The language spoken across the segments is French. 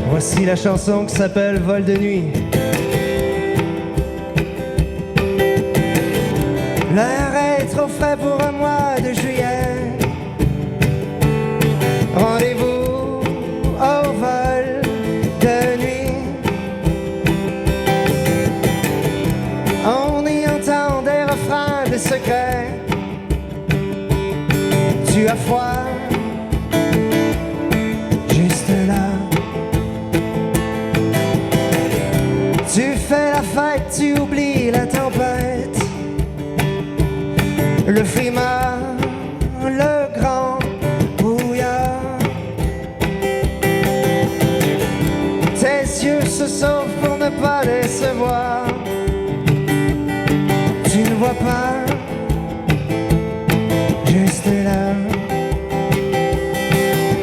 Voici la chanson qui s'appelle Vol de nuit. L'air est trop frais pour un mois de juillet. Rendez-vous au vol de nuit. On y entend des refrains de secrets. Tu as froid, juste là. Tu fais la fête, tu oublies la tempête. Le frima, le grand brouillard. Tes yeux se sauvent pour ne pas décevoir. Tu ne vois pas, juste là.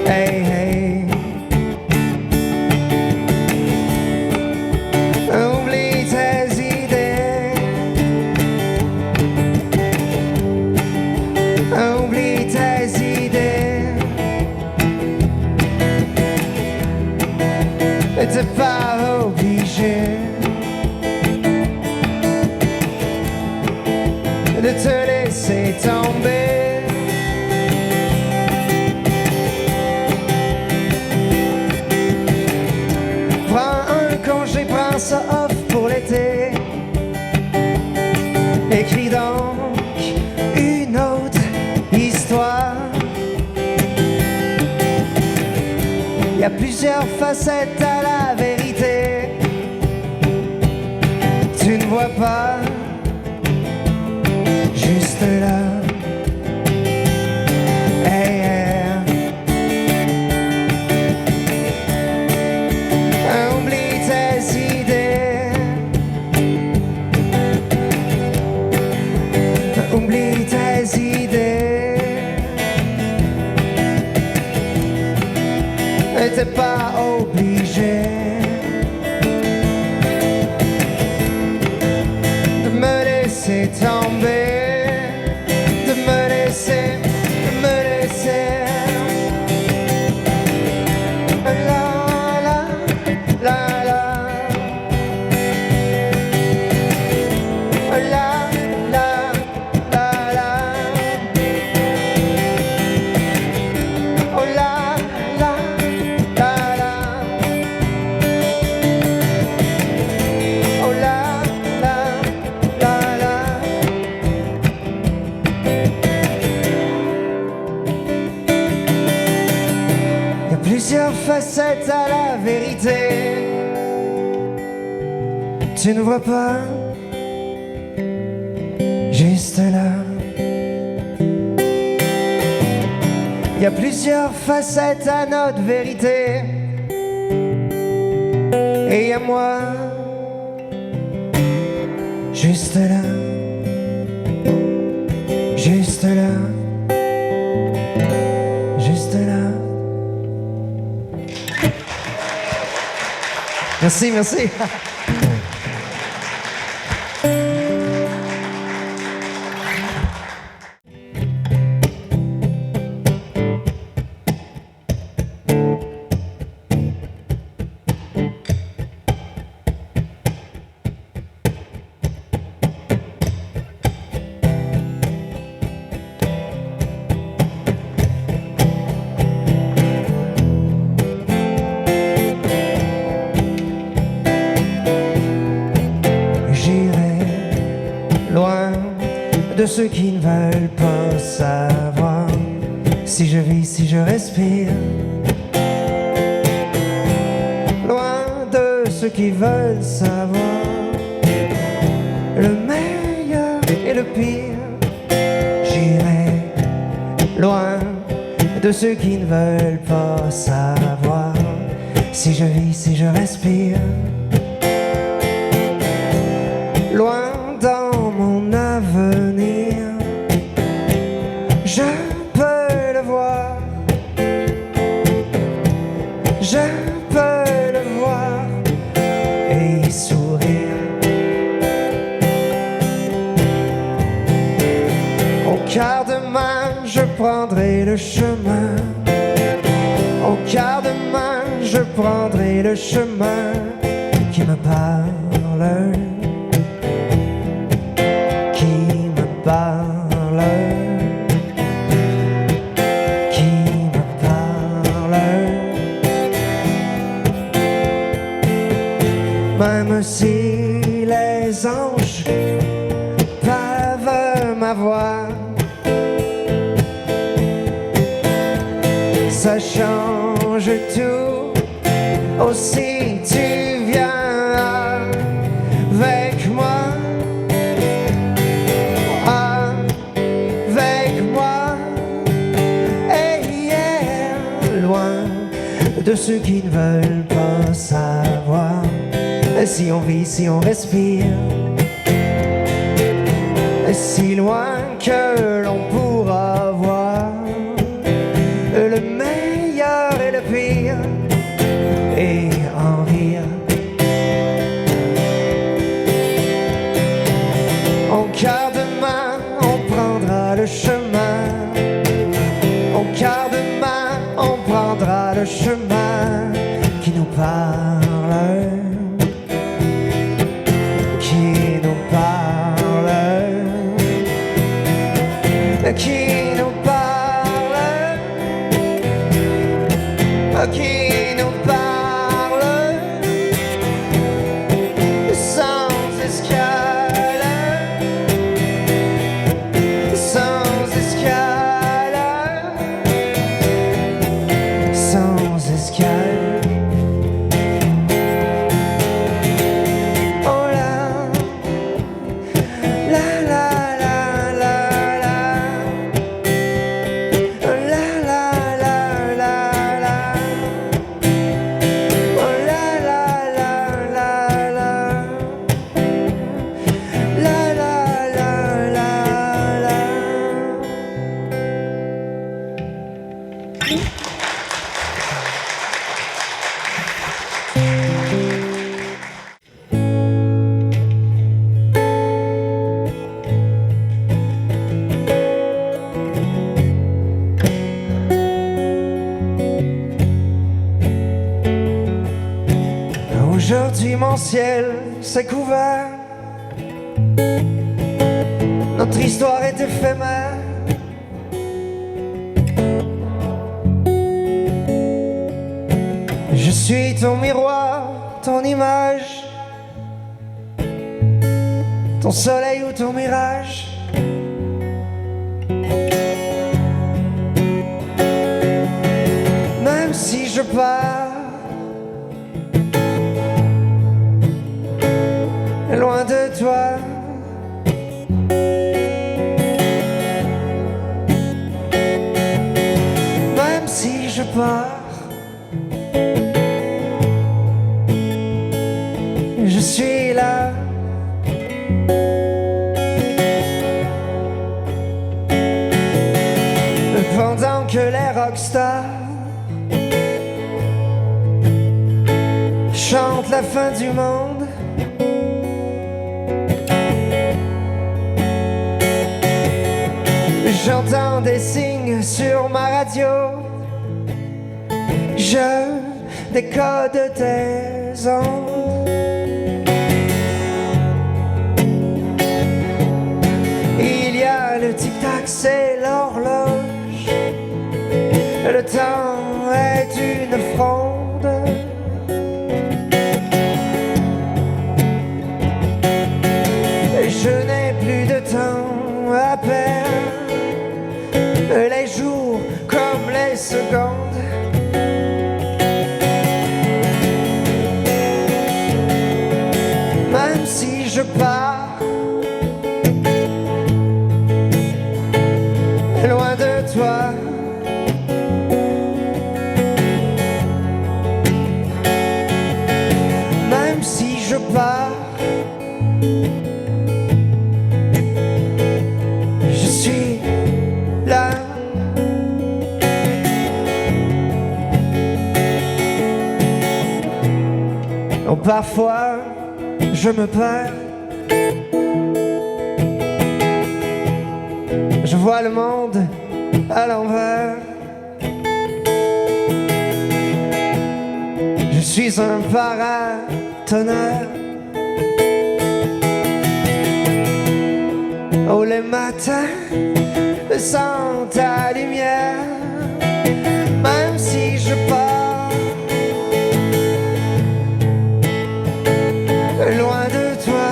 Hey, hey. Oublie tes idées. Oublie tes idées. T'es pas obligé de te laisser tomber. Prends un congé, prends ça off pour l'été. Écris donc une autre histoire. Il y a plusieurs facettes à la vérité. Tu ne vois pas, juste là. Hey, yeah. Oublie tes idées. Oublie tes idées. Et t'es pas obligé de me laisser tomber, de me laisser, de me laisser. La la la la. La la la la. Oh la la la la. Oh la la la la. Il y a plusieurs facettes à la vérité. Tu ne vois pas, juste là. Il y a plusieurs facettes à notre vérité. Et il y a moi, juste là. Juste là. Juste là. Merci, merci. de ceux qui ne veulent pas savoir si je vis, si je respire. Loin de ceux qui veulent savoir le meilleur et le pire. J'irai loin de ceux qui ne veulent pas savoir si je vis, si je respire. Loin dans mon avenir, je peux le voir, je peux le voir et sourire. Au quart de main, je prendrai le chemin. Au quart de main, je prendrai le chemin qui me parle, qui me parle, qui me parle. Même si les anges peuvent m'avoir, ça change tout. Aussi tu viens avec moi, avec moi. Et yeah, loin de ceux qui ne veulent pas savoir si on vit, si on respire. Si loin que l'on pourra voir le meilleur et le pire et en rire. En quart de main, on prendra le chemin. En quart de main, on prendra le chemin qui nous parle, qui nous parle, qui nous parle, qui nous parle, sans escale, sans escale, sans escale. Oh là, la la la la la, la la la la la. Oh la la la la la, la la la la la. Aujourd'hui mon ciel s'est couvert, notre histoire est éphémère. Je suis ton miroir, ton image, ton soleil ou ton mirage. Même si je pars loin de toi, même si je pars, je suis là. Pendant que les rockstars chantent la fin du monde, j'entends des signes sur ma radio, je décode tes ondes. Il y a le tic-tac, c'est l'horloge, le temps est une fronde. Je n'ai plus de temps à secondes. Même si je pars loin de toi, même si je pars, je suis là. Oh, parfois je me perds, je vois le monde à l'envers. Je suis un paratonnerre. Oh, les matins sans ta lumière, même si je pars loin de toi,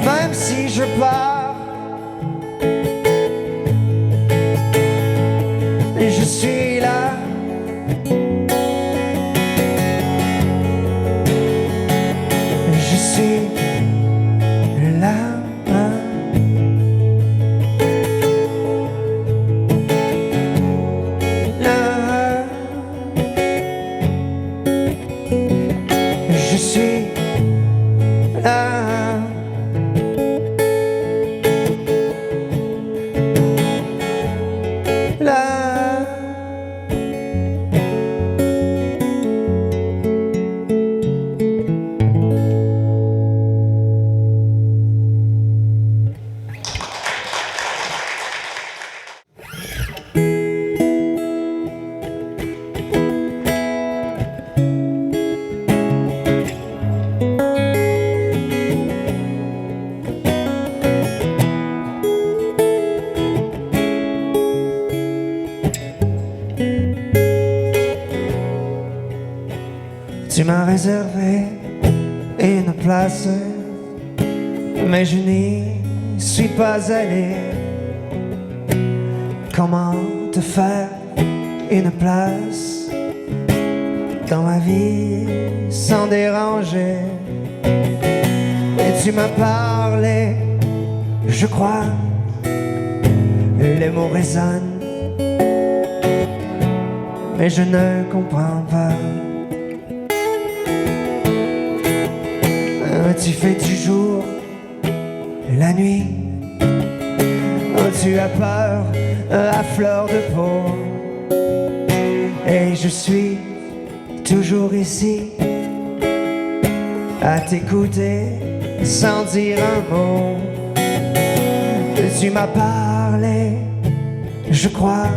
même si je pars, je suis là. Je suis là. Je suis là. Là. Tu m'as réservé une place, mais je n'y suis pas allé. Comment te faire une place dans ma vie sans déranger? Et tu m'as parlé, je crois, les mots résonnent, mais je ne comprends pas. Tu fais du jour et la nuit. Oh, tu as peur à fleur de peau. Et je suis toujours ici à t'écouter sans dire un mot. Tu m'as parlé, je crois,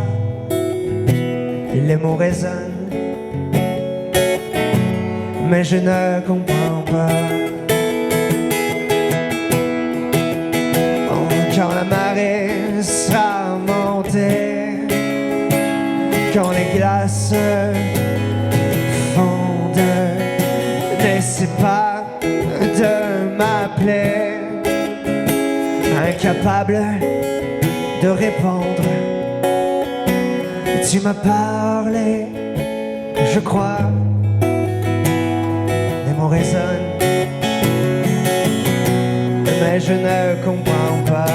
les mots résonnent, mais je ne comprends pas. Quand la marée sera montée, quand les glaces fondent, n'essaie pas de m'appeler, incapable de répondre. Tu m'as parlé, je crois, les mots résonnent, mais je ne comprends pas.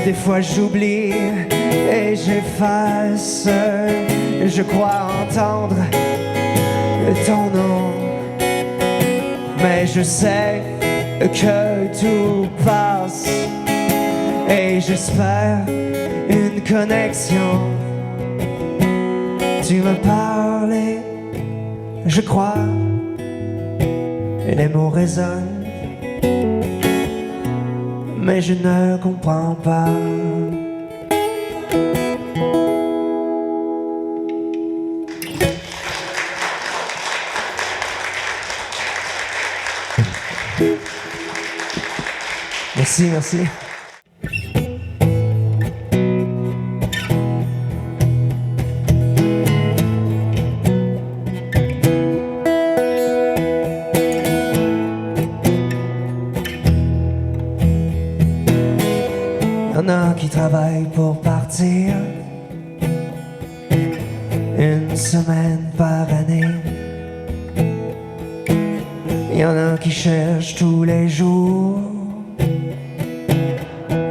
Des fois j'oublie et j'efface. Je crois entendre ton nom, mais je sais que tout passe. Et j'espère une connexion. Tu m'as parlé, je crois, et les mots résonnent, mais je ne comprends pas. Merci, merci. Y'en a qui travaillent pour partir une semaine par année. Y'en a qui cherchent tous les jours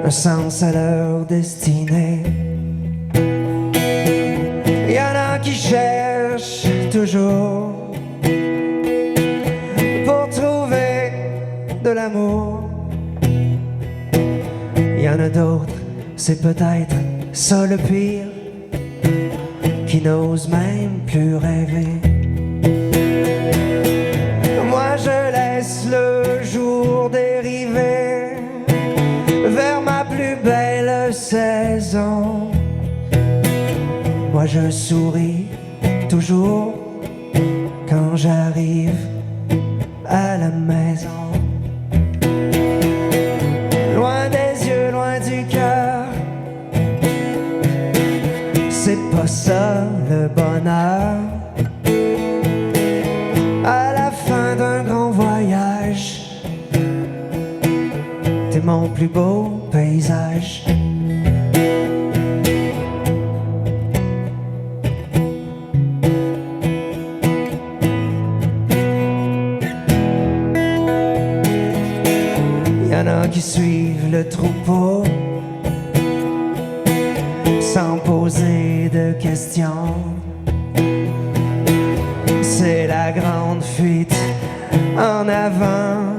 un sens à leur destinée. Y'en a qui cherchent toujours pour trouver de l'amour. Y'en a d'autres, c'est peut-être ça le pire, qui n'osent même plus rêver. Moi je laisse le jour dériver vers ma plus belle saison. Moi je souris toujours quand j'arrive à la maison. Loin des yeux, loin du cœur, c'est pas ça le bonheur. À la fin d'un grand voyage, t'es mon plus beau paysage. Y'en a qui suivent le troupeau sans poser de questions. C'est la grande fuite en avant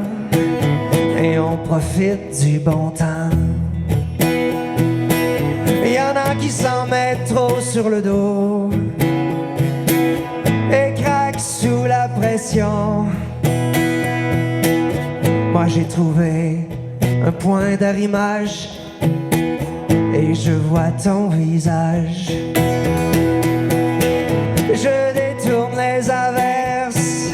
et on profite du bon temps. Y'en a qui s'en mettent trop sur le dos et craquent sous la pression. Moi j'ai trouvé un point d'arrimage et je vois ton visage. Je détourne les averses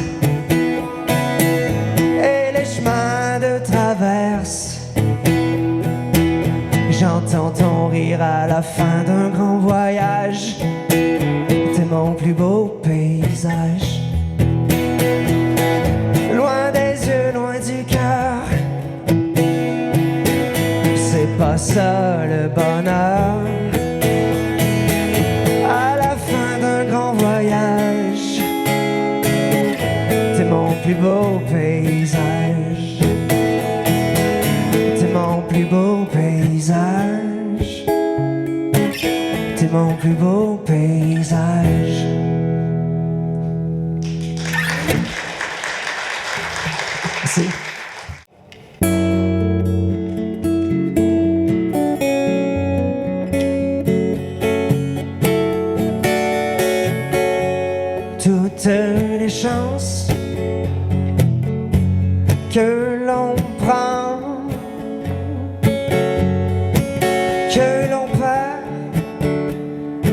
et les chemins de traverse. J'entends ton rire à la fin d'un grand voyage. T'es mon plus beau paysage. Loin des yeux, loin du cœur, c'est pas ça le bonheur. À la fin d'un grand voyage, t'es mon plus beau paysage. T'es mon plus beau paysage. T'es mon plus beau paysage. Merci. Toutes les chances que l'on prend, que l'on perd,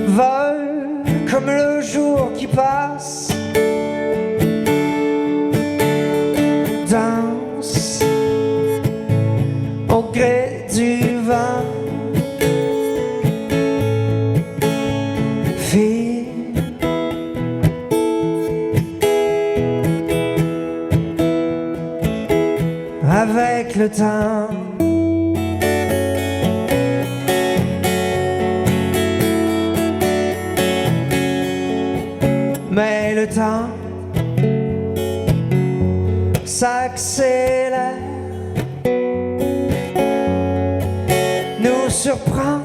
volent comme le jour qui passe. Danse au gré du vent, fille avec le temps. Mais le temps s'accélère, nous surprend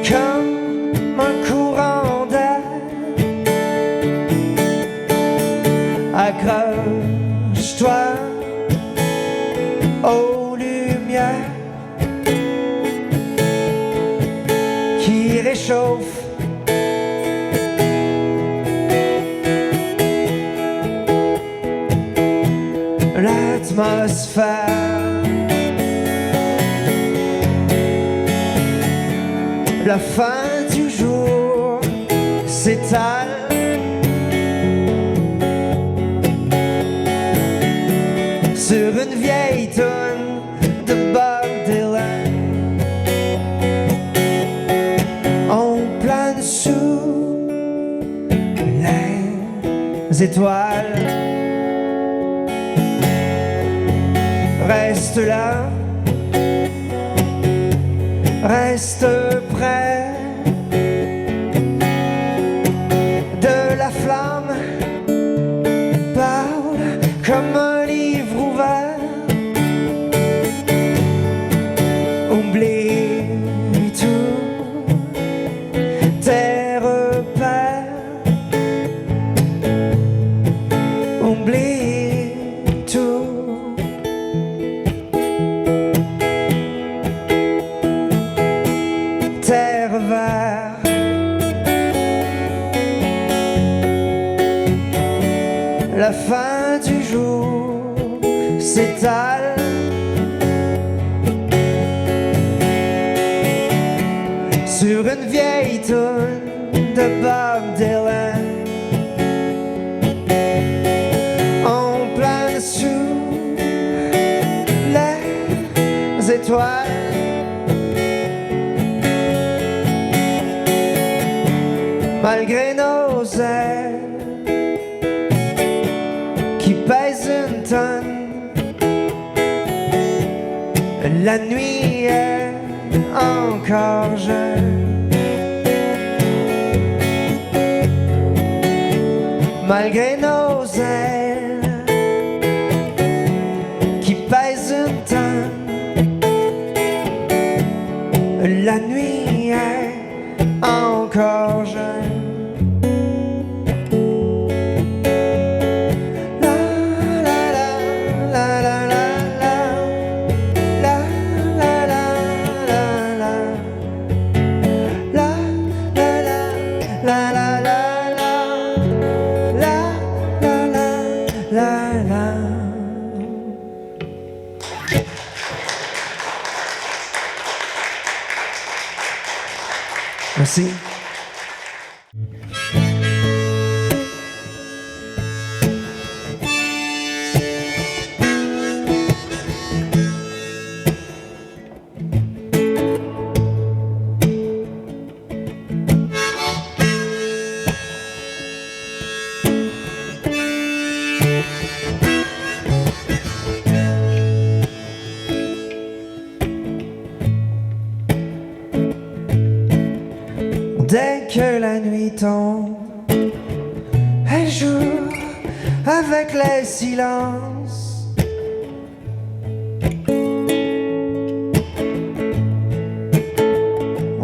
comme un courant d'air. Accroche-toi aux lumières qui réchauffent l'atmosphère. La fin du jour s'étale sur une vieille toune étoiles. Reste là, reste près de la flamme, parle comme un livre ouvert. Oublie tout, tes repères. Oublie tout. Tes revers. La fin du jour s'étale sur une vieille toune de Bob Dylan. On plane sous les étoiles. Malgré nos ailes qui pèsent une tonne, la nuit est encore jeune. Malgré nos ailes qui pèsent une tonne, la nuit est encore jeune. Merci. Dès que la nuit tombe, elle joue avec les silences.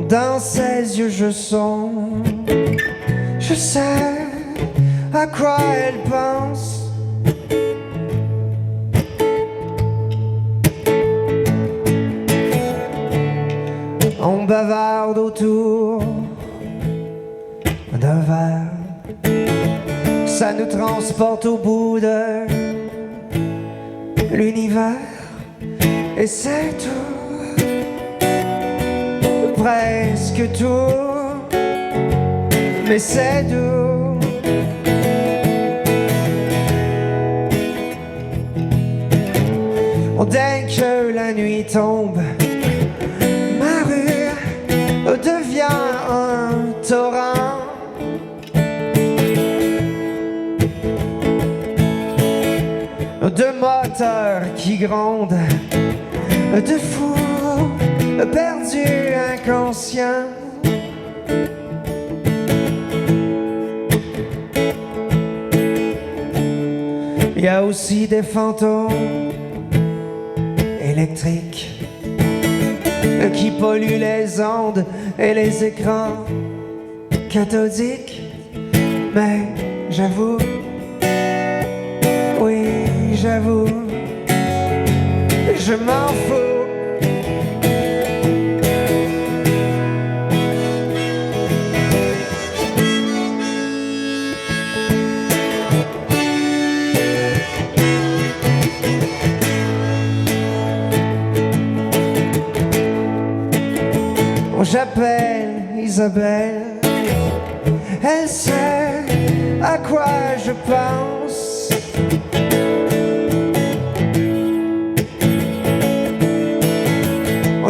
Dans ses yeux je songe, je sais à quoi elle pense. On bavarde autour d'un verre, ça nous transporte au bout de l'univers. Et c'est tout, presque tout, mais c'est doux. Dès que la nuit tombe, ma rue devient un torrent. De moteurs qui grondent, de fous perdus inconscients. Il y a aussi des fantômes électriques qui polluent les ondes et les écrans cathodiques. Mais j'avoue, oui, j'avoue, je m'en fous. J'appelle Isabelle, elle sait à quoi je pense.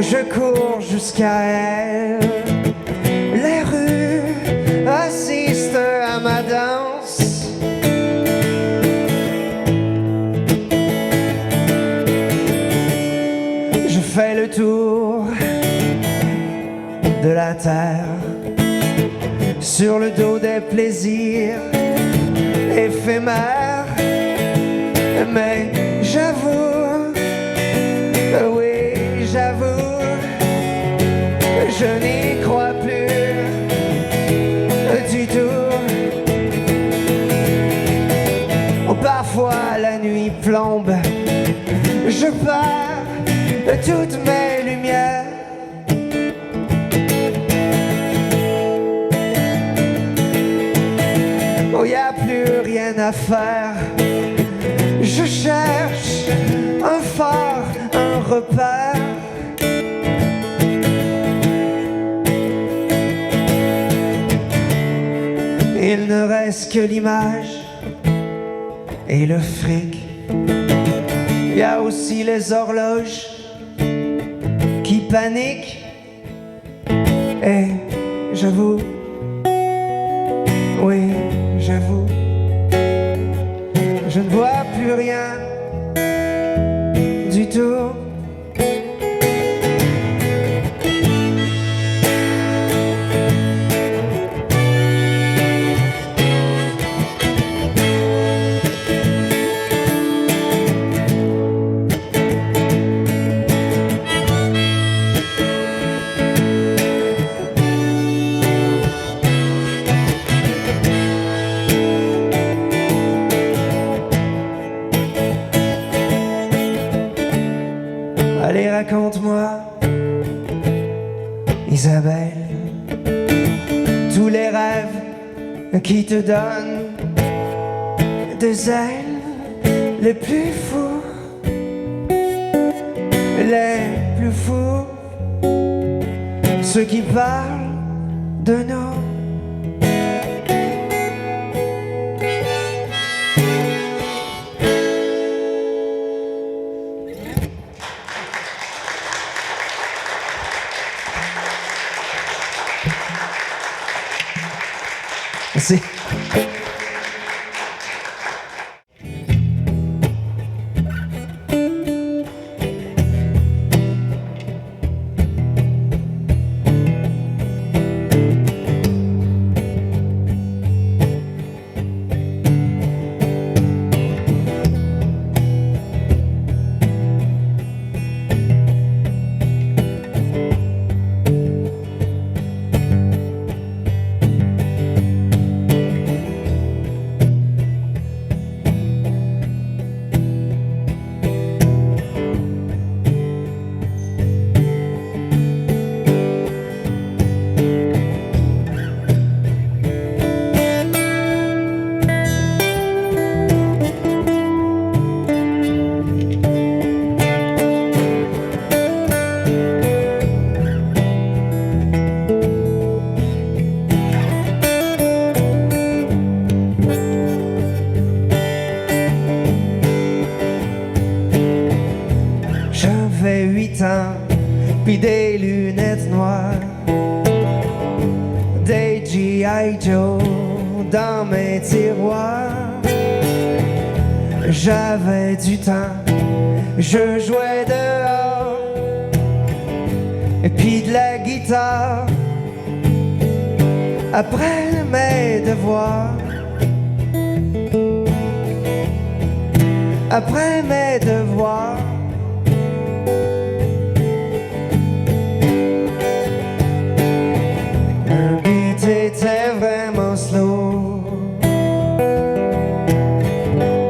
Je cours jusqu'à elle, les rues assistent à ma danse. Je fais le tour de la terre sur le dos des plaisirs éphémères. Mais j'avoue, oui j'avoue, je n'y crois plus du tout. Parfois la nuit plombe, je perds toutes mes lumières. Oh, y a plus rien à faire. Je cherche un phare, un repère. Il ne reste que l'image et le fric. Il y a aussi les horloges qui paniquent. Et j'avoue, oui j'avoue, je ne vois plus rien du tout. Allez, raconte-moi, Isabelle, tous les rêves qui te donnent des ailes, les plus fous, ceux qui parlent de nous. Merci. J'avais 8 ans, puis des lunettes noires, des G.I. Joe dans mes tiroirs. J'avais du temps, je jouais dehors, et puis de la guitare après mes devoirs. Après mes devoirs, le beat était vraiment slow,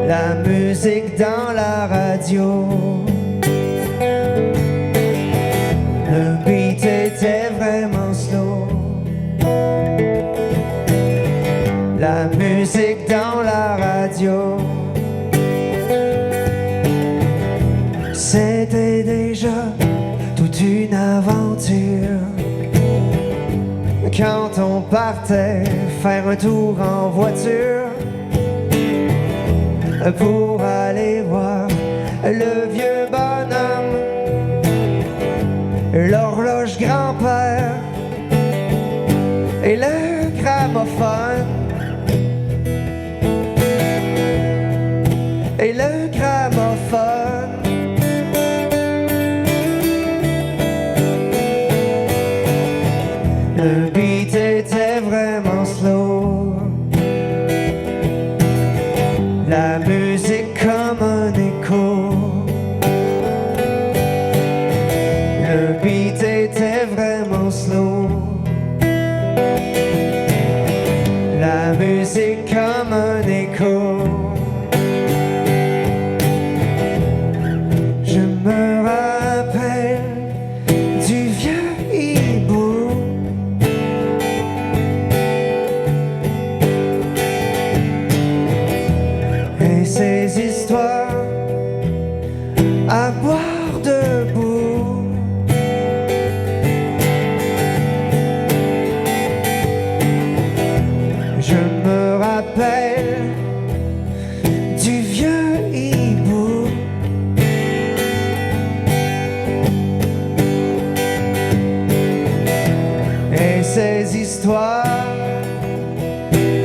la musique dans la radio. Le beat était vraiment slow, la musique dans la radio. C'était déjà toute une aventure quand on partait faire un tour en voiture pour aller voir le vieux bonhomme, l'horloge grand-père et le gramophone. Et le gramophone. slow. La musique comme un écho. Je me rappelle du vieux hibou. Et ses histoires à boire debout. Je me rappelle du vieux hibou. Et ses histoires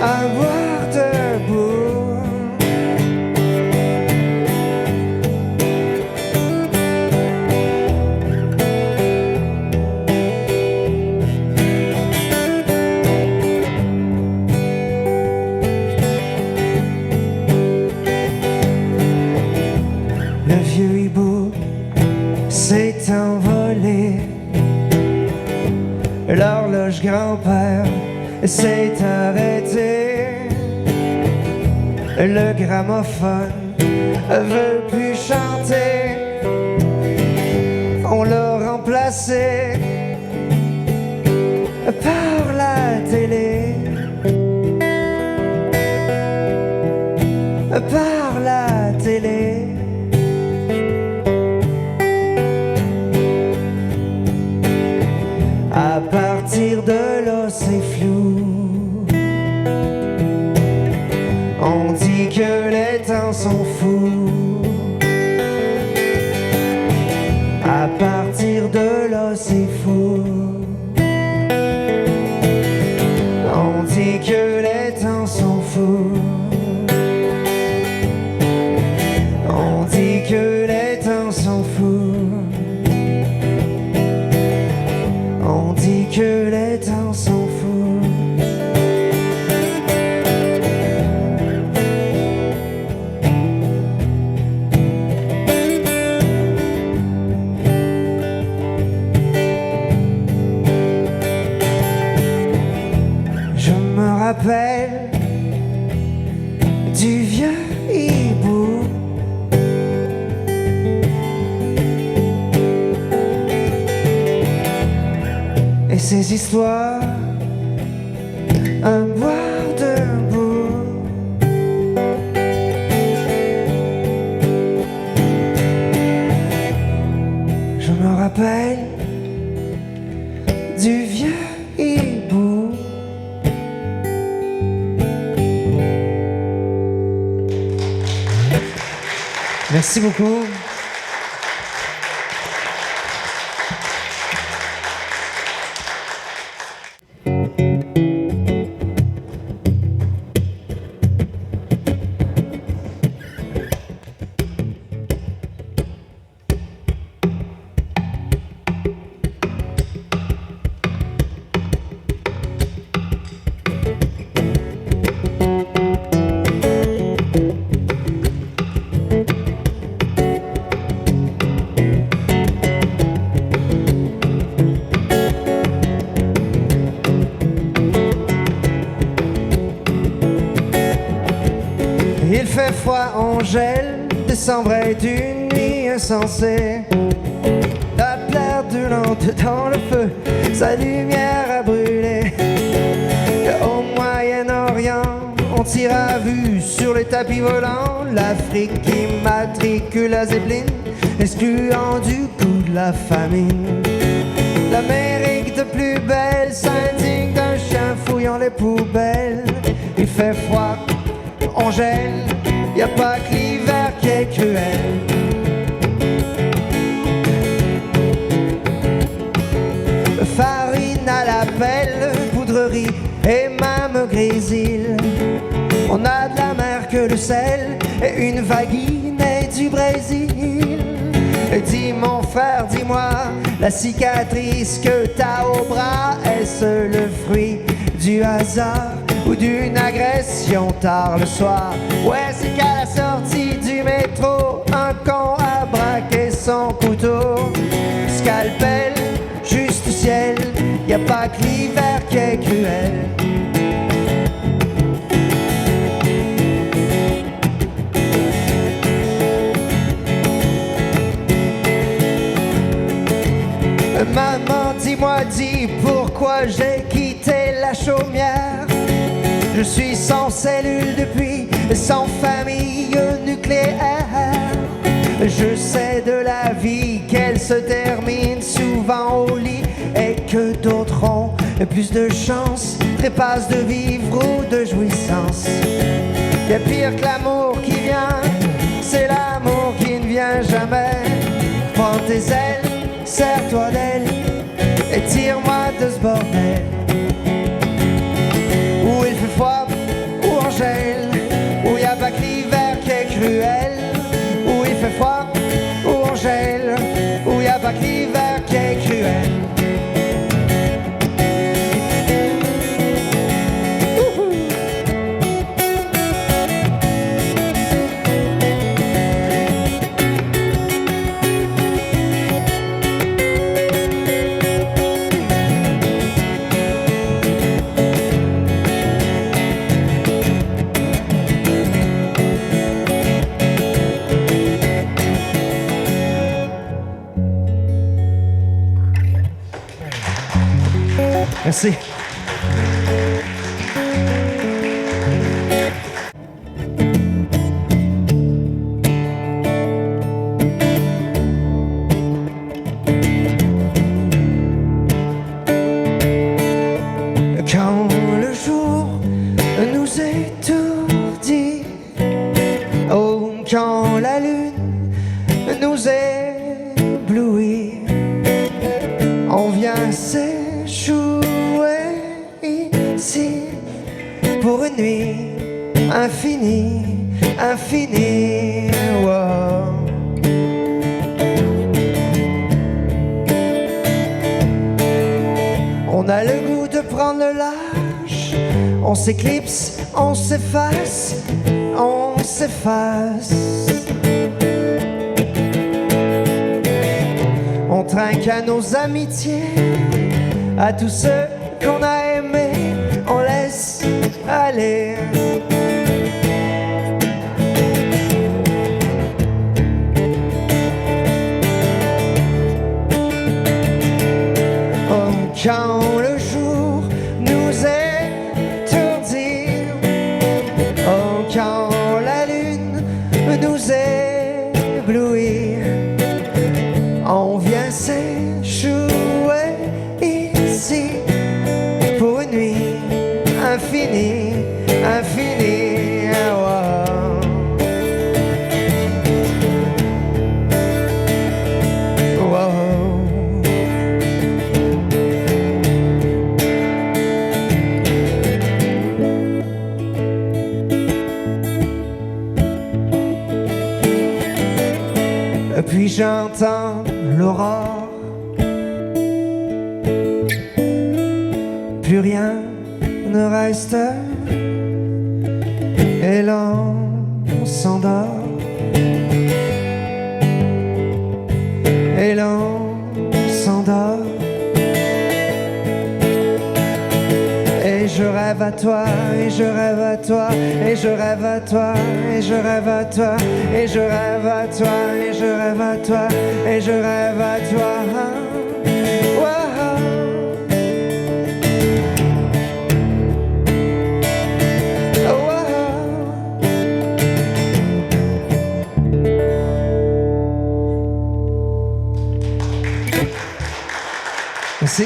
à boire debout. Le vieux hibou s'est envolé. L'horloge grand-père s'est arrêtée. Le gramophone veut plus chanter. On l'a remplacé par la télé. Par la télé. À partir de là, c'est flou. On dit que les temps sont fous. À partir de là, c'est fou. On dit que les temps sont fous. On dit que les temps sont fous. On dit que les temps sont fous. Je me rappelle du vieux hibou. Et ses histoires à boire debout. Je me rappelle du vieux hibou. Merci beaucoup. Il fait froid, on gèle, décembre est une nuit insensée. La plaire brûlante dans le feu, sa lumière a brûlé. Au Moyen-Orient, on tire à vue sur les tapis volants. L'Afrique qui matricule à Zeppelin, excluant du coup de la famine. L'Amérique de plus belle s'indigne d'un chien fouillant les poubelles. Il fait froid, on gèle, y a pas que l'hiver qui est cruel. Farine à la pelle, poudrerie et même grésil. On a de la mer que le sel et une vaguine du Brésil. Dis mon frère, dis-moi, la cicatrice que t'as au bras, est-ce le fruit du hasard ou d'une agression tard le soir? Ouais, c'est qu'à la sortie du métro, un con a braqué son couteau. Scalpel, juste au ciel, pas que l'hiver qui est cruel. Maman, dis pourquoi j'ai quitté la chaumière. Je suis sans cellules depuis, sans famille nucléaire. Je sais de la vie qu'elle se termine souvent au lit et que d'autres ont plus de chance, trépassent de vivre ou de jouissance. Y'a pire que l'amour qui vient, c'est l'amour qui ne vient jamais. Prends tes ailes, serre-toi d'elle et tire-moi de ce bordel. Où il fait froid, où on gèle, où y a pas que l'hiver qui est cruel. Où il fait froid, où on gèle, où y a pas que l'hiver qui est cruel. Merci. Quand le jour nous étourdit, oh, quand la lune nous éblouit, on vient s'échouer ici pour une nuit infinie, infinie. Wow. On a le goût de prendre le large, on s'éclipse, on s'efface, on s'efface. On trinque à nos amitiés, à tous ceux qu'on a aimés, on laisse aller. Oh, quand le jour nous étourdit, oh, quand la lune nous éblouit, on vient s'échouer ici pour une nuit infinie, infinie. Wow. Wow. Puis j'entends l'aurore, plus rien ne reste et l'on s'endort et l'on s'endort et je rêve à toi et je rêve à toi et je rêve à toi et je rêve à toi et je rêve à toi et je rêve à toi et je rêve à toi. Merci.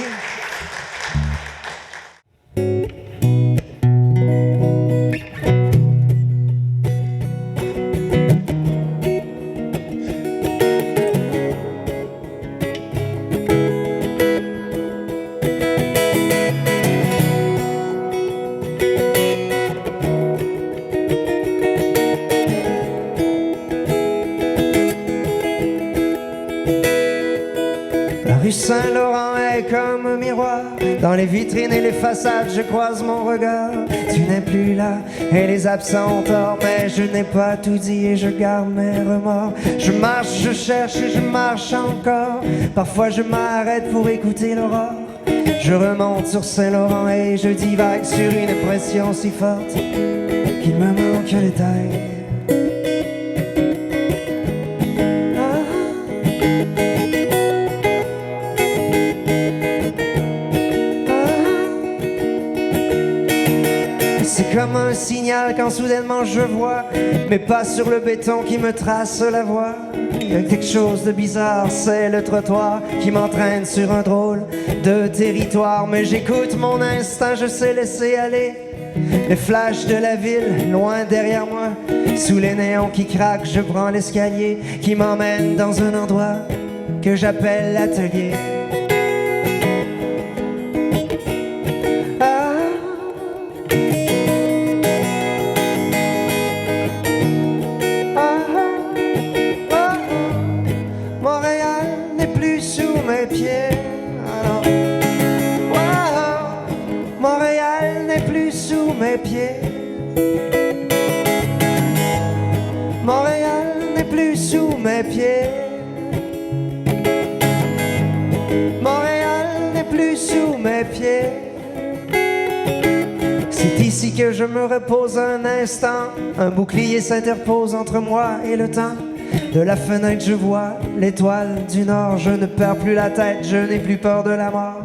La rue Saint-Laurent est comme un miroir. Dans les vitrines et les façades, je croise mon regard. Tu n'es plus là et les absents ont tort, mais je n'ai pas tout dit et je garde mes remords. Je marche, je cherche et je marche encore. Parfois je m'arrête pour écouter l'aurore. Je remonte sur Saint-Laurent et je divague sur une pression si forte qu'il me manque les tailles. C'est comme un signal quand soudainement je vois mes pas sur le béton qui me trace la voie. Il y a quelque chose de bizarre, c'est le trottoir qui m'entraîne sur un drôle de territoire. Mais j'écoute mon instinct, je sais laisser aller les flashs de la ville loin derrière moi. Sous les néons qui craquent, je prends l'escalier qui m'emmène dans un endroit que j'appelle l'atelier. Mes pieds. Montréal n'est plus sous mes pieds. Montréal n'est plus sous mes pieds. C'est ici que je me repose un instant. Un bouclier s'interpose entre moi et le temps. De la fenêtre je vois l'étoile du nord. Je ne perds plus la tête, je n'ai plus peur de la mort.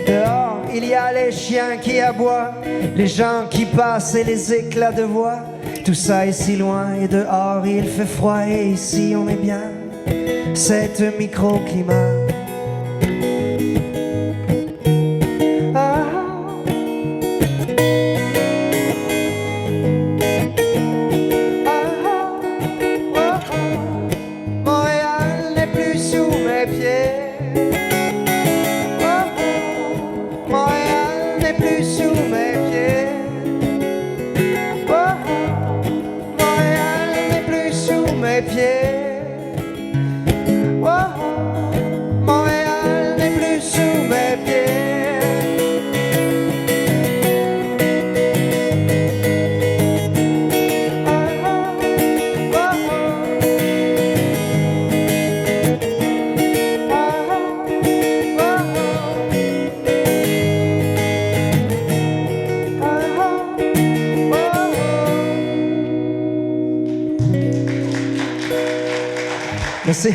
Dehors il y a les chiens qui aboient, les gens qui passent et les éclats de voix. Tout ça est si loin et dehors il fait froid et ici on est bien. C'est un microclimat. Montréal n'est plus sous mes pieds. Plus sous mes pieds. Oh, Montréal n'est plus sous mes pieds. Oh, Montréal n'est plus sous mes pieds. Oh, oh, merci.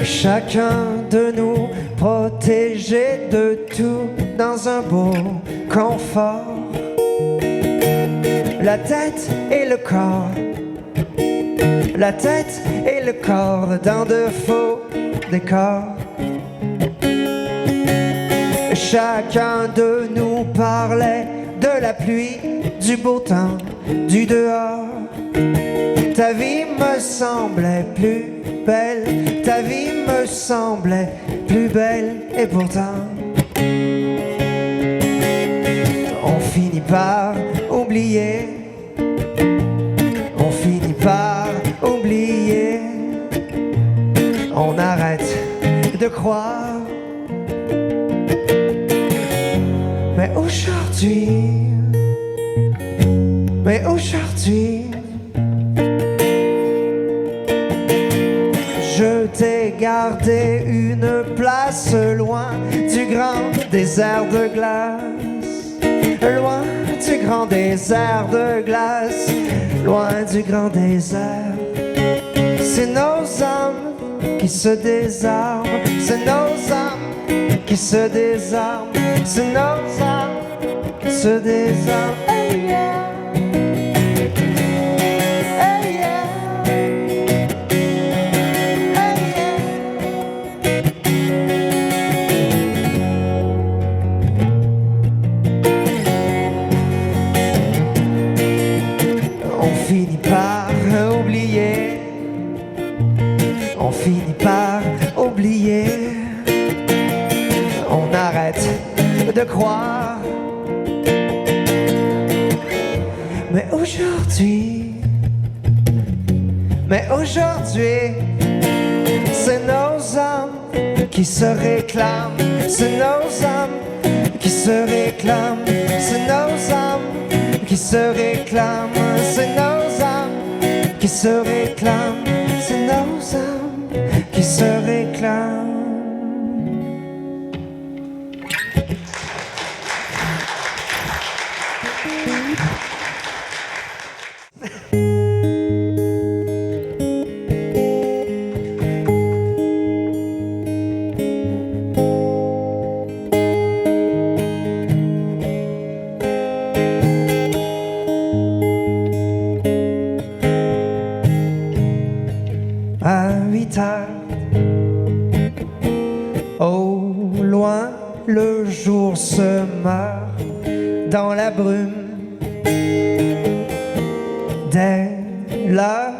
Chacun de nous protégé de tout dans un beau confort. La tête et le corps. La tête et le corps dans de faux décors. Chacun de nous parlait de la pluie, du beau temps, du dehors. Ta vie me semblait plus belle, ta vie me semblait plus belle, et pourtant on finit par oublier, on finit par oublier, on arrête de croire. Mais aujourd'hui, je t'ai gardé une place loin du grand désert de glace. Loin du grand désert de glace. Loin du grand désert. C'est nos âmes qui se désarment. C'est nos âmes qui se désarment. C'est nos âmes qui se désarment. Hey yeah. On finit par oublier, on arrête de croire. Mais aujourd'hui, Mais aujourd'hui, c'est nos âmes qui se réclament. C'est nos âmes qui se réclament. C'est nos âmes qui se réclament. C'est nos âmes qui se réclament. C'est nos âmes qui se réclament. À 8 heures, au loin, le jour se meurt dans la brume. Dès là,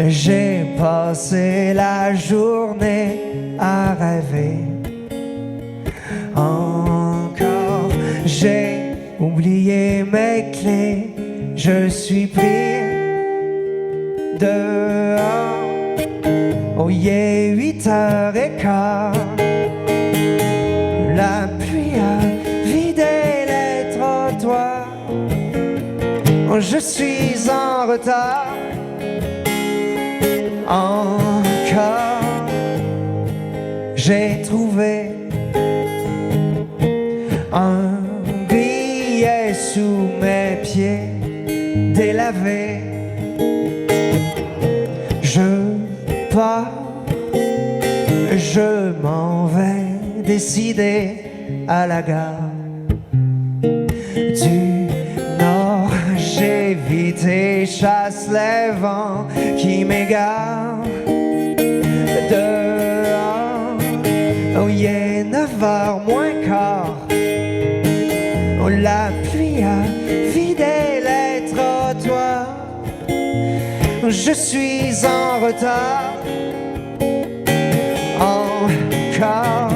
j'ai passé la journée à rêver. Encore, j'ai oublié mes clés, je suis pris dehors. Oh yeah, 8h15. La pluie a vidé les trottoirs. Oh, je suis en retard. Encore, j'ai trouvé un billet sous mes pieds délavés. Je pars, je m'en vais décider à la gare du Nord. J'évite et chasse les vents qui m'égarent dehors. Oh yeah, 9h moins quart. Oh, la pluie a vidé les trottoirs. Je suis en retard. Encore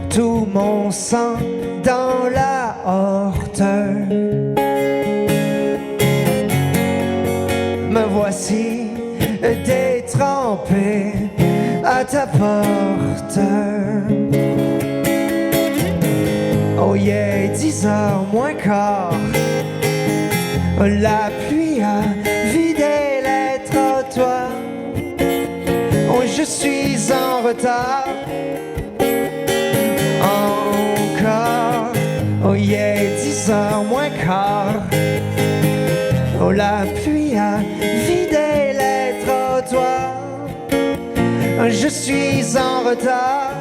tout mon sang dans la horte. Me voici détrempé à ta porte. Oh yeah, 10h moins quart. La pluie a vidé les trottoirs. Oh, je suis en retard. Encore. Oh yeah, 10h moins quart. Oh, la pluie a vidé les trottoirs. Oh, je suis en retard.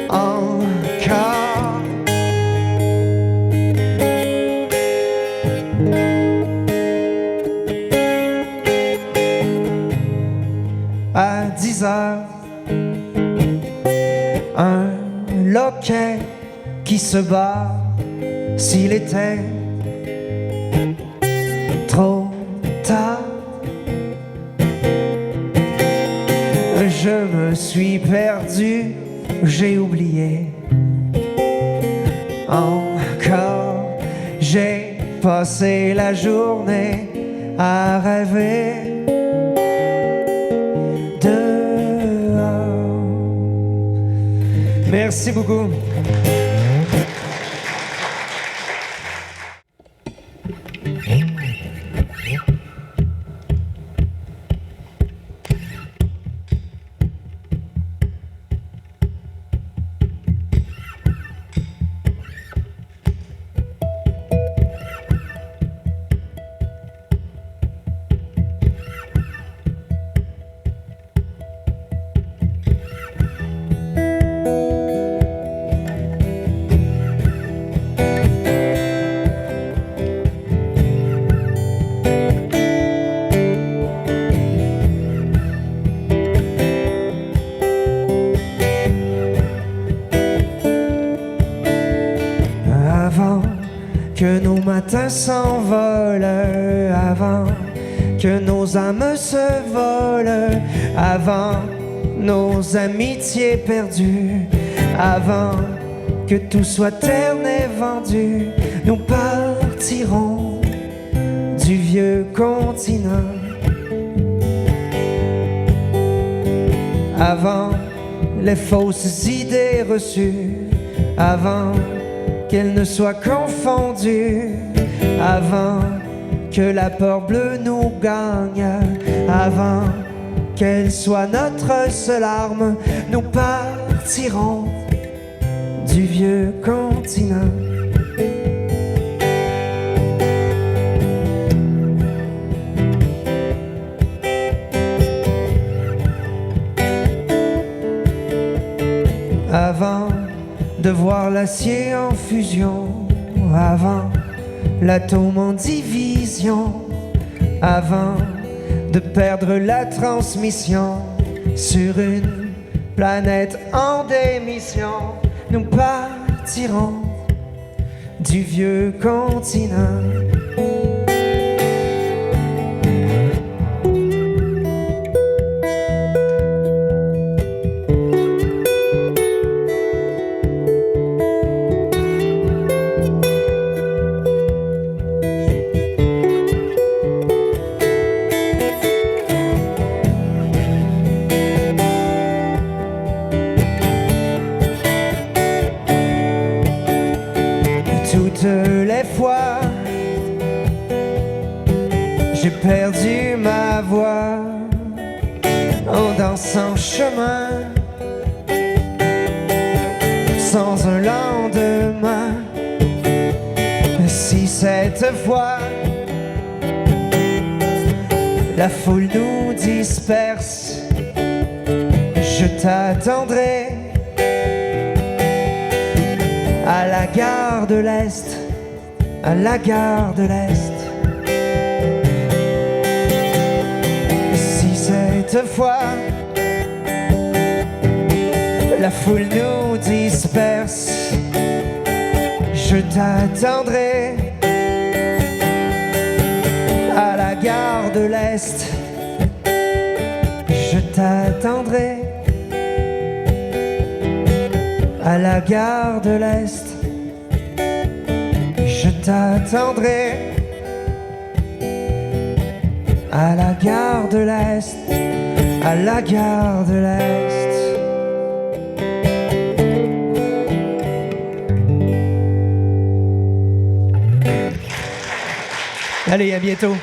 Encore. À 10h, un loquet qui se bat. S'il était trop tard, je me suis perdu, j'ai oublié. Encore, j'ai passé la journée à rêver. Merci beaucoup. Que nos matins s'envolent, avant que nos âmes se volent, avant nos amitiés perdues, avant que tout soit terne et vendu, nous partirons du vieux. vieux continent. Avant les fausses idées reçues, avant qu'elles ne soient confondues, avant que la peur bleue nous gagne, avant qu'elle soit notre seule arme, nous partirons du vieux continent. Avant de voir l'acier en fusion, avant l'atome en division, avant de perdre la transmission sur une planète en démission, nous partirons du vieux continent. Toutes les fois, j'ai perdu ma voix en dansant chemin sans un lendemain. Si cette fois la foule nous disperse, je t'attendrai à la gare de l'Est, à la gare de l'Est. Si cette fois la foule nous disperse, je t'attendrai à la gare de l'Est. Je t'attendrai à la gare de l'Est. Je t'attendrai à la gare de l'Est, à la gare de l'Est. Allez, à bientôt.